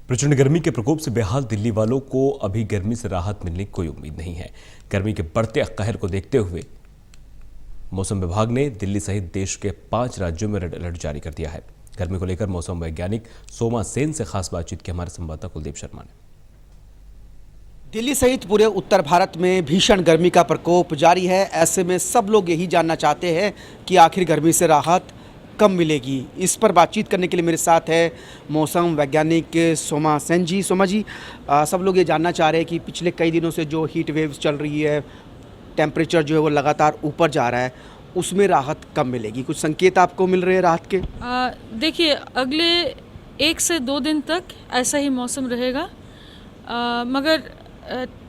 प्रचंड गर्मी के प्रकोप से बेहाल दिल्ली वालों को अभी गर्मी से राहत मिलने की कोई उम्मीद नहीं है। गर्मी के बढ़ते कहर को देखते हुए मौसम विभाग ने दिल्ली सहित देश के 5 राज्यों में रेड अलर्ट जारी कर दिया है। गर्मी को लेकर मौसम वैज्ञानिक सोमा सेन से खास बातचीत की हमारे संवाददाता कुलदीप शर्मा ने। दिल्ली सहित पूरे उत्तर भारत में भीषण गर्मी का प्रकोप जारी है। ऐसे में सब लोग यही जानना चाहते हैं कि आखिर गर्मी से राहत कब मिलेगी। इस पर बातचीत करने के लिए मेरे साथ है मौसम वैज्ञानिक सोमा सेन जी। सोमा जी, सब लोग ये जानना चाह रहे हैं कि पिछले कई दिनों से जो हीट वेव्स चल रही है, टेम्परेचर जो है वो लगातार ऊपर जा रहा है, उसमें राहत कब मिलेगी? कुछ संकेत आपको मिल रहे हैं राहत के? देखिए, अगले 1 से 2 दिन तक ऐसा ही मौसम रहेगा, मगर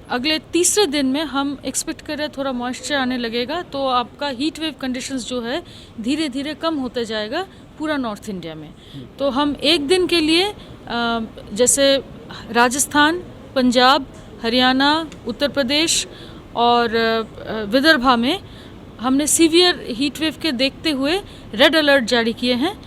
अगले तीसरे दिन में हम एक्सपेक्ट कर रहे हैं थोड़ा मॉइस्चर आने लगेगा, तो आपका हीट वेव कंडीशंस जो है धीरे धीरे कम होते जाएगा पूरा नॉर्थ इंडिया में। तो हम एक दिन के लिए जैसे राजस्थान, पंजाब, हरियाणा, उत्तर प्रदेश और विदर्भा में हमने सीवियर हीट वेव के देखते हुए रेड अलर्ट जारी किए हैं।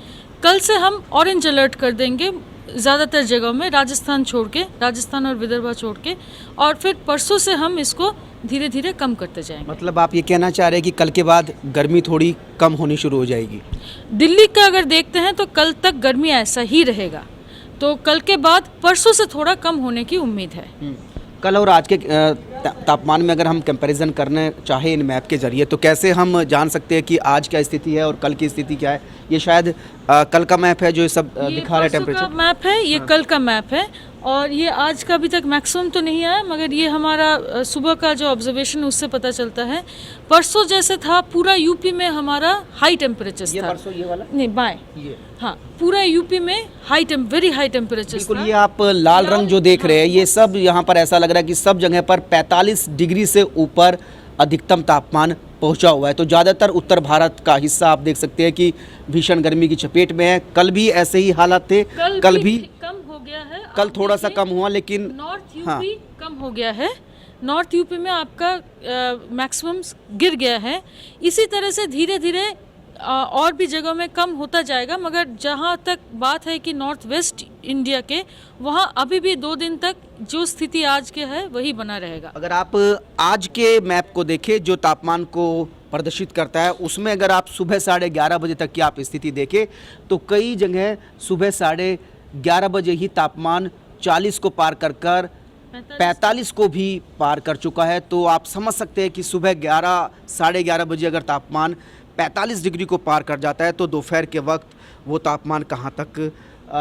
कल से हम ऑरेंज अलर्ट कर देंगे ज़्यादातर जगहों में, राजस्थान और विदर्भा छोड़ के, और फिर परसों से हम इसको धीरे धीरे कम करते जाएंगे। मतलब आप ये कहना चाह रहे हैं कि कल के बाद गर्मी थोड़ी कम होनी शुरू हो जाएगी? दिल्ली का अगर देखते हैं तो कल तक गर्मी ऐसा ही रहेगा, तो कल के बाद परसों से थोड़ा कम होने की उम्मीद है। कल और आज के तापमान में अगर हम कंपैरिजन करना चाहें इन मैप के ज़रिए, तो कैसे हम जान सकते हैं कि आज क्या स्थिति है और कल की स्थिति क्या है? ये शायद कल का मैप है जो सब दिखा रहा है टेम्परेचर। मैप है ये, कल का मैप है, और ये आज का अभी तक मैक्सिमम तो नहीं आया, मगर ये हमारा सुबह का जो ऑब्जर्वेशन उससे पता चलता है। परसों जैसे था पूरा यूपी में हमारा हाई टेम्परेचर था। परसों ये वाला नहीं, बाएं, हाँ, पूरा यूपी में वेरी हाई टेम्परेचर। बिल्कुल, ये आप लाल रंग जो देख रहे हैं, ये सब यहाँ पर ऐसा लग रहा है कि सब जगह पर 45 डिग्री से ऊपर अधिकतम तापमान पहुंचा हुआ है। तो ज़्यादातर उत्तर भारत का हिस्सा आप देख सकते हैं कि भीषण गर्मी की चपेट में है। कल भी ऐसे ही हालात थे, कल भी कम हो गया है, कल थोड़ा सा कम हुआ, लेकिन नॉर्थ यूपी कम हो गया है। नॉर्थ यूपी में आपका मैक्सिमम गिर गया है। इसी तरह से धीरे धीरे और भी जगहों में कम होता जाएगा, मगर जहाँ तक बात है कि नॉर्थ वेस्ट इंडिया के, वहाँ अभी भी 2 दिन तक जो स्थिति आज के है वही बना रहेगा। अगर आप आज के मैप को देखें जो तापमान को प्रदर्शित करता है, उसमें अगर आप सुबह 11:30 बजे तक की आप स्थिति देखें, तो कई जगह सुबह 11:30 बजे ही तापमान 40 को पार कर 45 को भी पार कर चुका है। तो आप समझ सकते हैं कि सुबह 11-11:30 बजे अगर तापमान 45 डिग्री को पार कर जाता है, तो दोपहर के वक्त वो तापमान कहाँ तक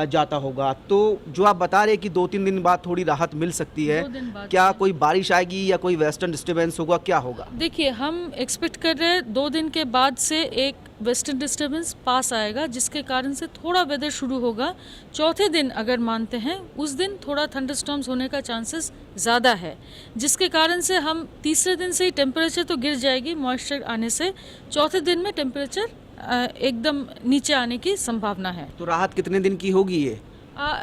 जाता होगा। तो जो आप बता रहे हैं कि 2-3 दिन बाद थोड़ी राहत मिल सकती है, क्या कोई बारिश आएगी या कोई वेस्टर्न डिस्टर्बेंस होगा, क्या होगा? देखिए, हम एक्सपेक्ट कर रहे हैं 2 दिन के बाद से एक वेस्टर्न डिस्टर्बेंस पास आएगा, जिसके कारण से थोड़ा वेदर शुरू होगा। चौथे दिन अगर मानते हैं, उस दिन थोड़ा थंडरस्टॉर्म्स होने का चांसेस ज़्यादा है, जिसके कारण से हम तीसरे दिन से ही टेम्परेचर तो गिर जाएगी मॉइस्चर आने से। चौथे दिन में टेम्परेचर एकदम नीचे आने की संभावना है। तो राहत कितने दिन की होगी ये?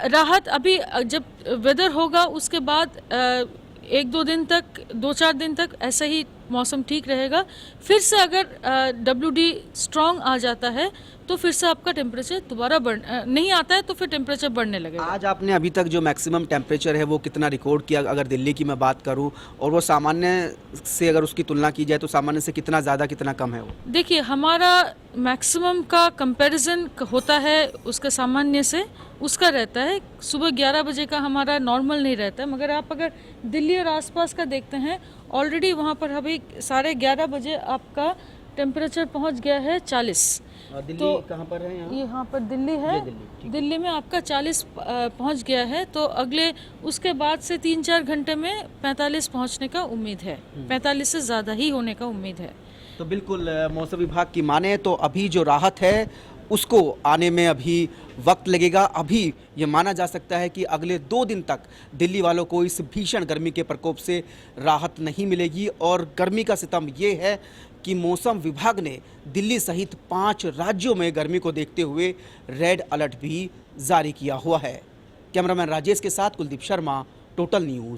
राहत अभी जब वेदर होगा उसके बाद 1-2 दिन तक, 2-4 दिन तक ऐसा ही मौसम ठीक रहेगा। फिर से अगर WD स्ट्रॉन्ग आ जाता है तो फिर से आपका टेम्परेचर दोबारा नहीं आता है, तो फिर टेम्परेचर बढ़ने लगेगा। आज आपने अभी तक जो मैक्सिमम टेम्परेचर है वो कितना रिकॉर्ड किया? अगर दिल्ली की मैं बात करूं, और वो सामान्य से अगर उसकी तुलना की जाए, तो सामान्य से कितना ज़्यादा कितना कम है वो? देखिए, हमारा मैक्सिमम का कंपैरिजन होता है उसका सामान्य से, उसका रहता है सुबह 11 बजे का हमारा नॉर्मल नहीं रहता है। मगर आप अगर दिल्ली और आसपास का देखते हैं, ऑलरेडी वहाँ पर अभी 11:30 बजे आपका टेम्परेचर पहुँच गया है 40। दिल्ली तो कहाँ पर है? यहाँ पर दिल्ली है, दिल्ली में आपका 40 पहुँच गया है। तो अगले उसके बाद से 3-4 घंटे में 45 पहुँचने का उम्मीद है, 45 से ज़्यादा ही होने का उम्मीद है। तो बिल्कुल, मौसम विभाग की माने तो अभी जो राहत है उसको आने में अभी वक्त लगेगा। अभी ये माना जा सकता है कि अगले 2 दिन तक दिल्ली वालों को इस भीषण गर्मी के प्रकोप से राहत नहीं मिलेगी। और गर्मी का सितम ये है कि मौसम विभाग ने दिल्ली सहित 5 राज्यों में गर्मी को देखते हुए रेड अलर्ट भी जारी किया हुआ है। कैमरामैन राजेश के साथ कुलदीप शर्मा, टोटल न्यूज़।